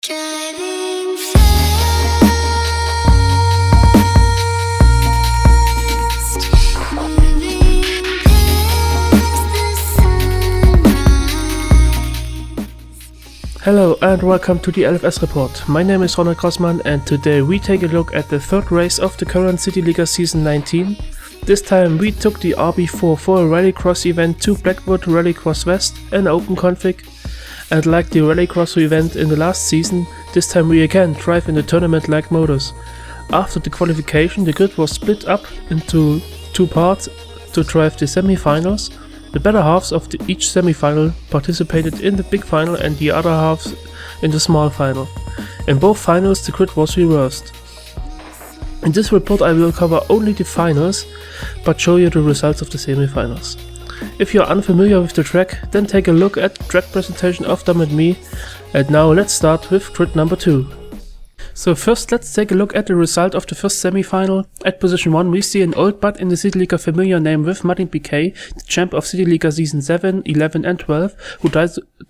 Driving fast, moving past the sunrise. Hello and welcome to the LFS report. My name is Ronald Grossman and today we take a look at the third race of the current City Liga Season 19. This time we took the RB4 for a Rallycross event to Blackwood Rallycross West, an open config. And like the Rallycross event in the last season, this time we again drive in the tournament-like modus. After the qualification, the grid was split up into two parts to drive the semi-finals. The better halves of each semi-final participated in the big final and the other halves in the small final. In both finals the grid was reversed. In this report I will cover only the finals, but show you the results of the semi-finals. If you are unfamiliar with the track, then take a look at the track presentation of Dom and me. And now let's start with grid number 2. So first let's take a look at the result of the first semi-final. At position 1 we see an old but in the City Liga familiar name with Martin Piquet, the champ of City Liga season 7, 11 and 12, who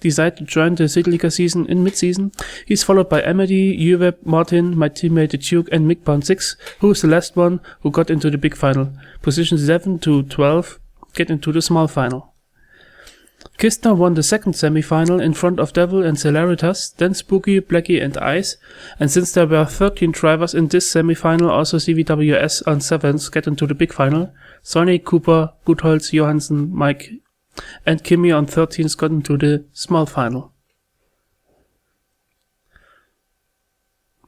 decided to join the City Liga season in mid-season. He's followed by Amity, Uwe, Martin, my teammate the Duke and Mick Pound 6, who is the last one who got into the big final. Positions 7 to 12 get into the small final. Kistner won the second semi-final in front of Devil and Celeritas, then Spooky, Blackie and Ice, and since there were 13 drivers in this semi-final, also CVWS on 7s get into the big final. Sonny, Cooper, Buchholz, Johansson, Mike and Kimi on 13s got into the small final.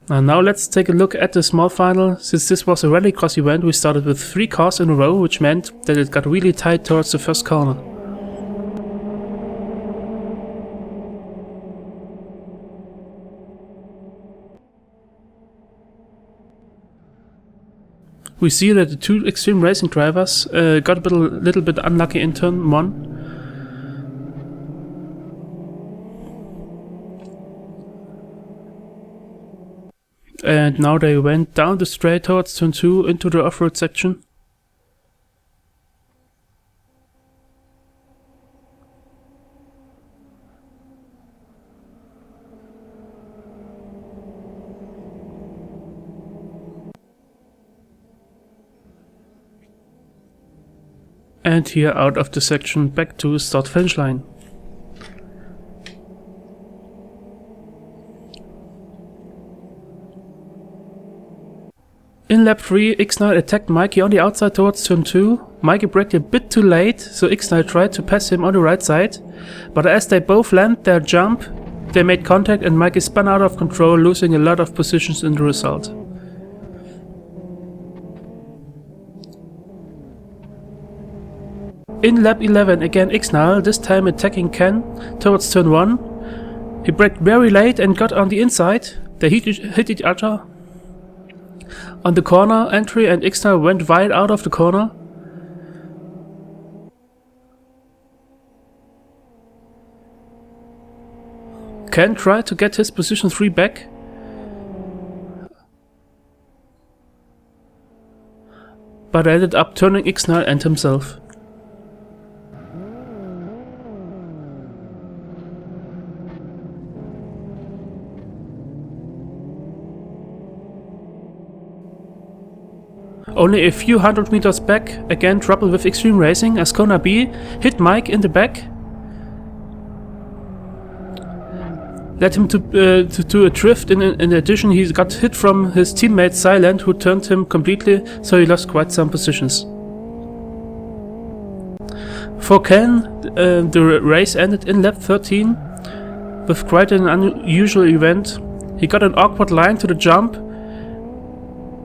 And now let's take a look at the small final. Since this was a Rallycross event, we started with 3 cars in a row, which meant that it got really tight towards the first corner. We see that the two Extreme Racing drivers got a little bit unlucky in turn 1. And now they went down the straight towards turn 2 into the off-road section. And here out of the section back to start finish line. In lap 3, Ixnay attacked Mikey on the outside towards turn 2. Mikey braked a bit too late, so Ixnay tried to pass him on the right side. But as they both landed their jump, they made contact and Mikey spun out of control, losing a lot of positions in the result. In lap 11, again Ixnay, this time attacking Ken towards turn 1. He braked very late and got on the inside. They hit each other on the corner entry and Ixnay went wide out of the corner. Ken tried to get his position 3 back, but ended up turning Ixnay and himself. Only a few hundred meters back, again trouble with Extreme Racing as Kona B hit Mike in the back. Led him to a drift. In addition, he got hit from his teammate Silent, who turned him completely, so he lost quite some positions. For Ken, the race ended in lap 13 with quite an unusual event. He got an awkward line to the jump,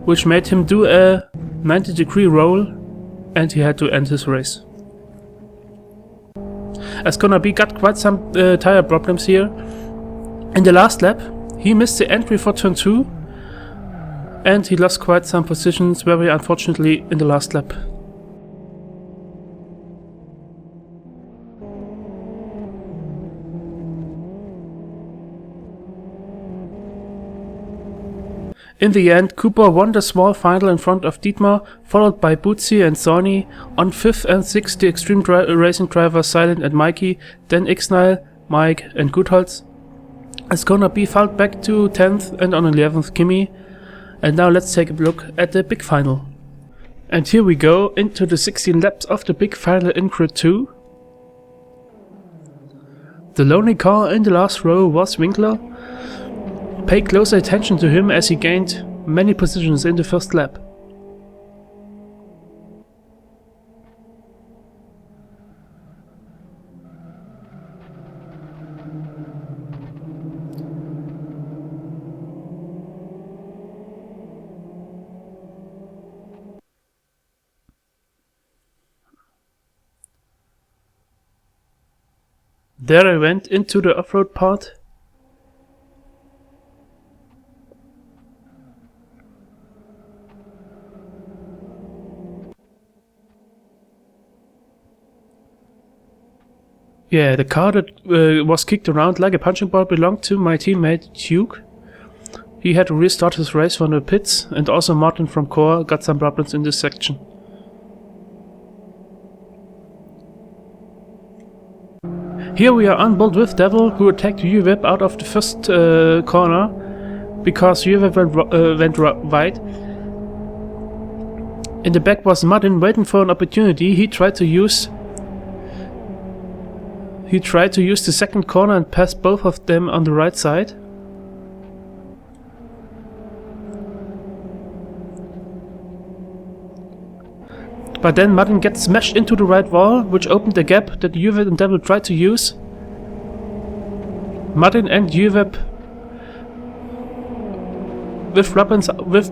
which made him do a 90-degree roll, and he had to end his race. As Kona B got quite some tire problems here. In the last lap, he missed the entry for turn 2, and he lost quite some positions, very unfortunately, in the last lap. In the end, Cooper won the small final in front of Dietmar, followed by Bootsy and Sony. On 5th and 6th, the Extreme Racing drivers Silent and Mikey, then Ixnay, Mike and Gutholz. It's gonna be fouled back to 10th and on 11th Kimi. And now let's take a look at the big final. And here we go into the 16 laps of the big final in Grid 2. The lonely car in the last row was Winkler. Pay close attention to him as he gained many positions in the first lap. There I went into the off-road part. Yeah, the car that was kicked around like a punching ball belonged to my teammate Duke. He had to restart his race from the pits, and also Martin from Core got some problems in this section. Here we are on board with Devil, who attacked UWeb out of the first corner because UWeb went wide. In the back was Martin waiting for an opportunity. He tried to use the second corner and pass both of them on the right side. But then Martin gets smashed into the right wall, which opened a gap that UWeb and Devil tried to use. Martin and UWeb with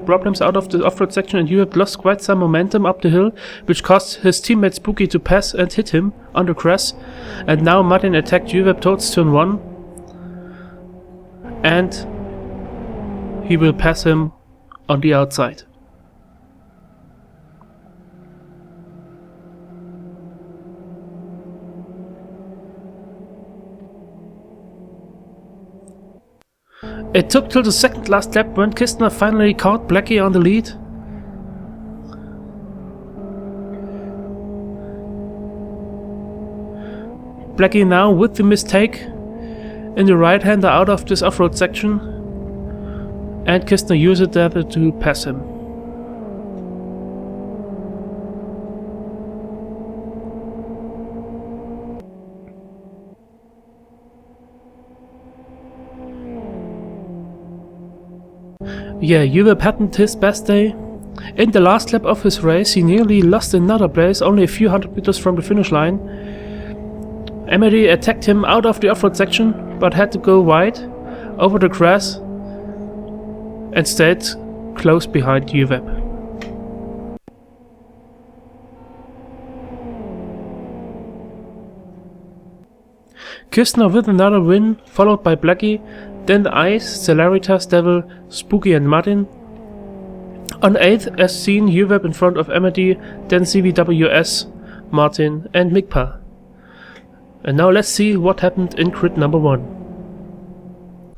problems out of the off-road section, and UWeb lost quite some momentum up the hill, which caused his teammate Spooky to pass and hit him on the crest. And now Martin attacked UWeb towards turn 1, and he will pass him on the outside. It took till the second last lap when Kistner finally caught Blackie on the lead. Blackie now with the mistake in the right-hander out of this off-road section, and Kistner used it there to pass him. Yeah, UWeb hadn't his best day. In the last lap of his race, he nearly lost another place, only a few hundred meters from the finish line. Emily attacked him out of the off-road section, but had to go wide over the grass and stayed close behind UWeb. Kistner with another win, followed by Blackie. Then the Ice, Celeritas, Devil, Spooky and Martin. On 8th, as seen, UWeb in front of Amity, then CVWS, Martin and Migpa. And now let's see what happened in grid number 1.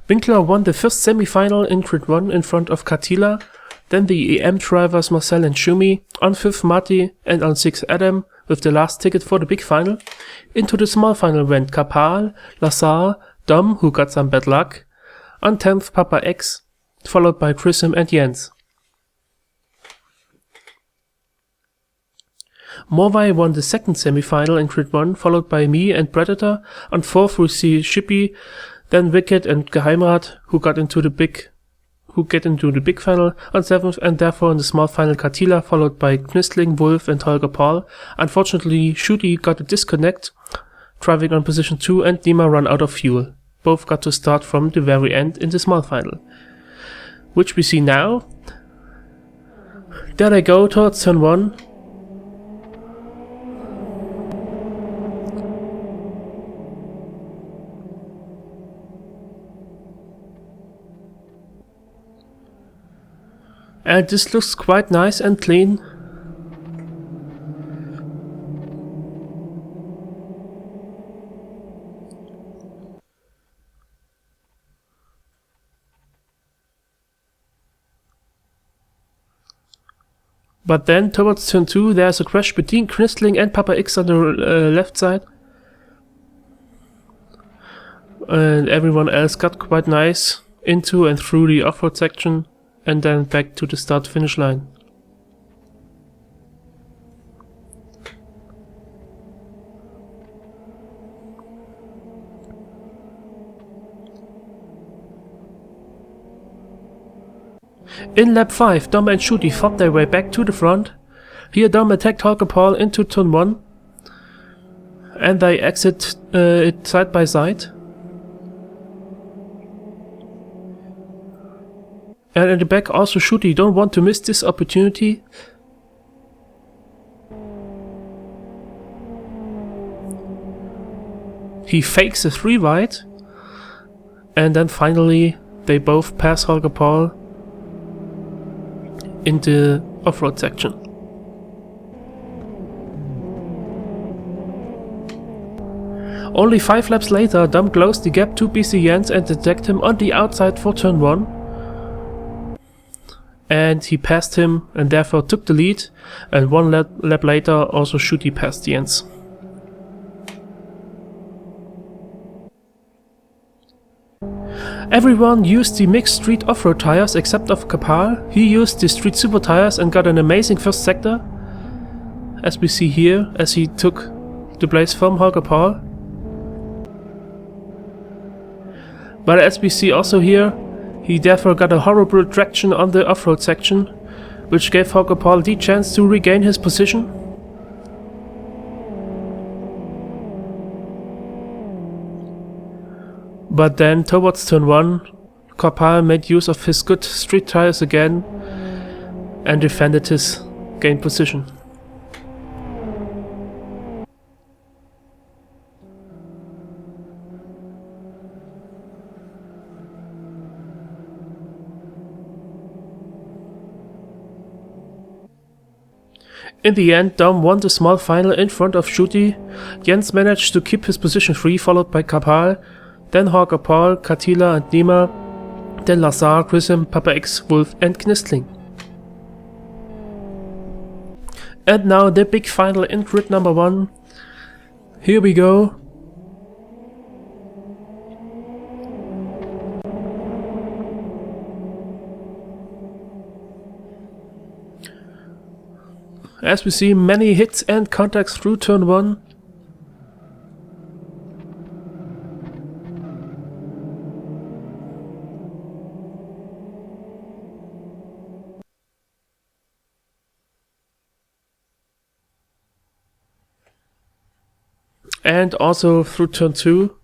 Winkler won the first semi-final in grid 1 in front of Katila, then the EM drivers Marcel and Shumi, on 5th Marty and on 6th Adam, with the last ticket for the big final. Into the small final went Kapal, Lazar, Dom, who got some bad luck, on 10th Papa X, followed by Prism and Jens. Morvai won the second semi-final in grid 1, followed by me and Predator. On 4th we see Shippy, then Wicked and Geheimrat, who get into the big final. On 7th, and therefore in the small final, Katila, followed by Knistling, Wolf and Holger Paul. Unfortunately, Shooty got a disconnect, driving on position 2, and Nima ran out of fuel. Both got to start from the very end in the small final, which we see now. There they go towards turn 1. And this looks quite nice and clean. But then towards turn 2 there's a crash between Knistling and Papa X on the left side. and everyone else got quite nice into and through the off-road section and then back to the start-finish line. In lap 5, Dom and Shooty fought their way back to the front. Here Dom attacked Holger Paul into turn 1 and they exit it side by side. And in the back also Shooty don't want to miss this opportunity. He fakes a 3 wide and then finally they both pass Holger Paul in the off-road section. Only 5 laps later, Dom closed the gap to BC Jens and attacked him on the outside for turn 1. And he passed him and therefore took the lead, and 1 lap later also Shooty passed Jens. Everyone used the mixed street off-road tires except of Kapal. He used the street super tires and got an amazing first sector, as we see here, as he took the place from Holger Paul. But as we see also here, he therefore got a horrible traction on the off-road section, which gave Holger Paul the chance to regain his position. But then towards turn 1, Kapal made use of his good street tires again and defended his gained position. In the end, Dom won the small final in front of Shooty. Jens managed to keep his position free, followed by Kapal, then Holger Paul, Katila and Nima, then Lazar, Grissom, Papa X, Wolf and Knistling. And now the big final in grid number 1. Here we go. As we see, many hits and contacts through turn 1. And also through turn 2.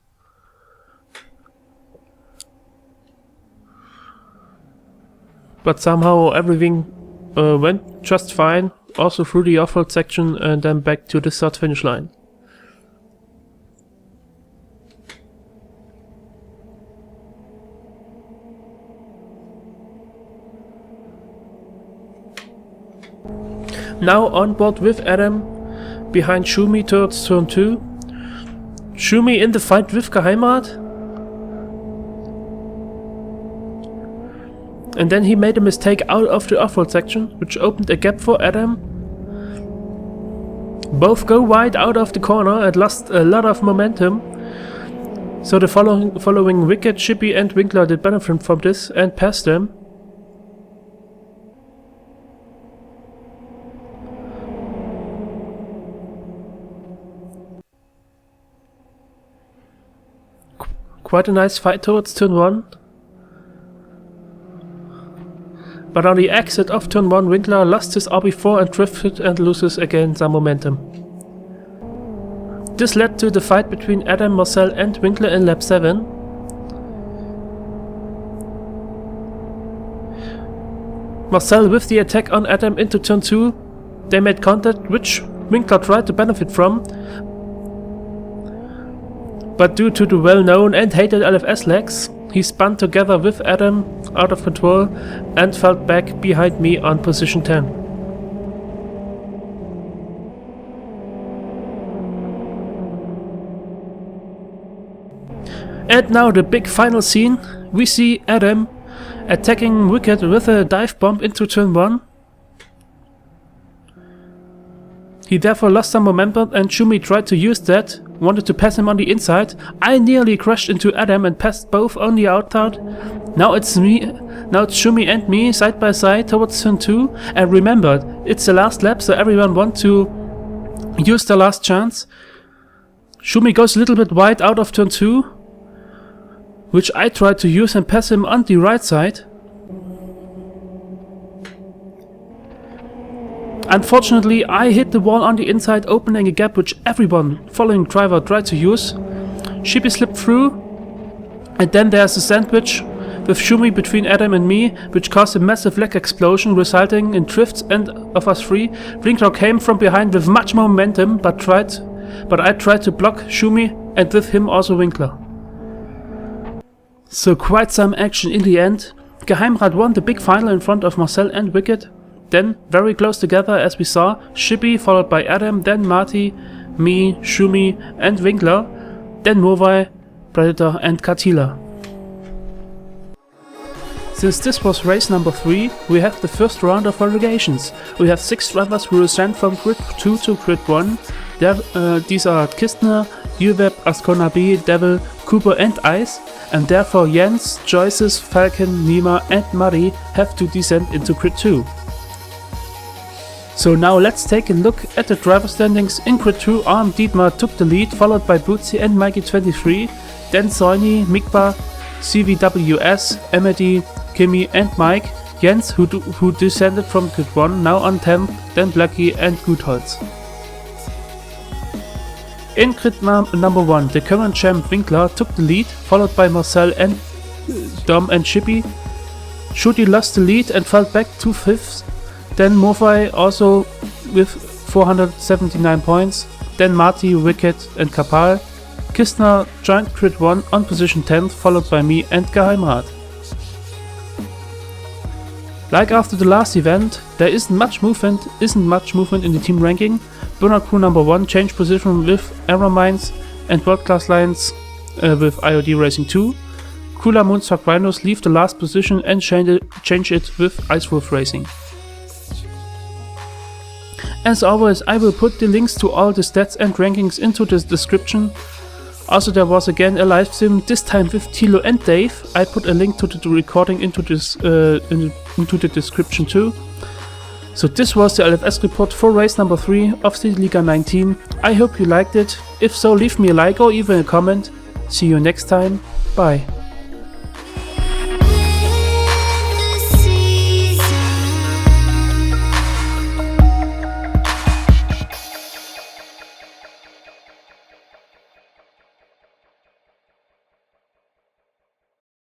But somehow everything went just fine, also through the off-road section and then back to the start-finish line. Now on board with Adam, behind Schumi towards turn 2. Schumi in the fight with Geheimat. And then he made a mistake out of the off-road section, which opened a gap for Adam. Both go wide out of the corner and lost a lot of momentum. So the following Wicked, Chippy and Winkler did benefit from this and passed them. Quite a nice fight towards turn 1. But on the exit of turn 1, Winkler lost his RB4 and drifted and loses again some momentum. This led to the fight between Adam, Marcel and Winkler in lap 7. Marcel with the attack on Adam into turn 2. They made contact, which Winkler tried to benefit from. But due to the well-known and hated LFS lags, he spun together with Adam out of control and fell back behind me on position 10. And now the big final scene. We see Adam attacking Wicked with a dive bomb into turn 1. He therefore lost some momentum and Schumi tried to use that wanted to pass him on the inside. I nearly crashed into Adam and passed both on the outside. Now it's Shumi and me side by side towards turn 2. And remember, it's the last lap, so everyone wants to use the last chance. Shumi goes a little bit wide out of turn 2, which I tried to use and pass him on the right side. Unfortunately, I hit the wall on the inside, opening a gap which everyone following driver tried to use. Shippy slipped through, and then there's a sandwich with Shumi between Adam and me, which caused a massive leg explosion, resulting in drifts and of us three. Winkler came from behind with much more momentum, but I tried to block Shumi, and with him also Winkler. So quite some action in the end. Geheimrat won the big final in front of Marcel and Wicked. Then, very close together as we saw, Shippy followed by Adam, then Marty, me, Shumi and Winkler, then Movai, Predator and Katila. Since this was race number 3, we have the first round of relegations. We have 6 drivers who will send from grid 2 to grid 1. These are Kistner, Uweb, Ascona B, Devil, Cooper and Ice, and therefore Jens, Joyces, Falcon, Nima and Murray have to descend into grid 2. So now let's take a look at the driver standings. In grid 2, Arm Dietmar took the lead, followed by Bootsy and Mikey23, then Soini, Mikba, CVWS, Emedy, Kimi and Mike, Jens who descended from grid 1, now on 10th, then Blackie and Gutholz. In grid number 1, the current champ Winkler took the lead, followed by Marcel and Dom and Shippy. Shudi lost the lead and fell back to 5th. Then Movai also with 479 points, then Marty, Wicked and Kapal. Kistner joined grid 1 on position 10th, followed by me and Geheimrat. Like after the last event, there isn't much movement in the team ranking. Burner Crew number 1 changed position with Error Mines and World Class Lines with IOD Racing 2. Cooler Moonstock Rhinos leave the last position and change it with Ice Wolf Racing. As always, I will put the links to all the stats and rankings into the description. Also, there was again a live stream, this time with Tilo and Dave. I put a link to the recording into the description too. So this was the LFS report for race number 3 of City Liga 19. I hope you liked it. If so, leave me a like or even a comment. See you next time. Bye.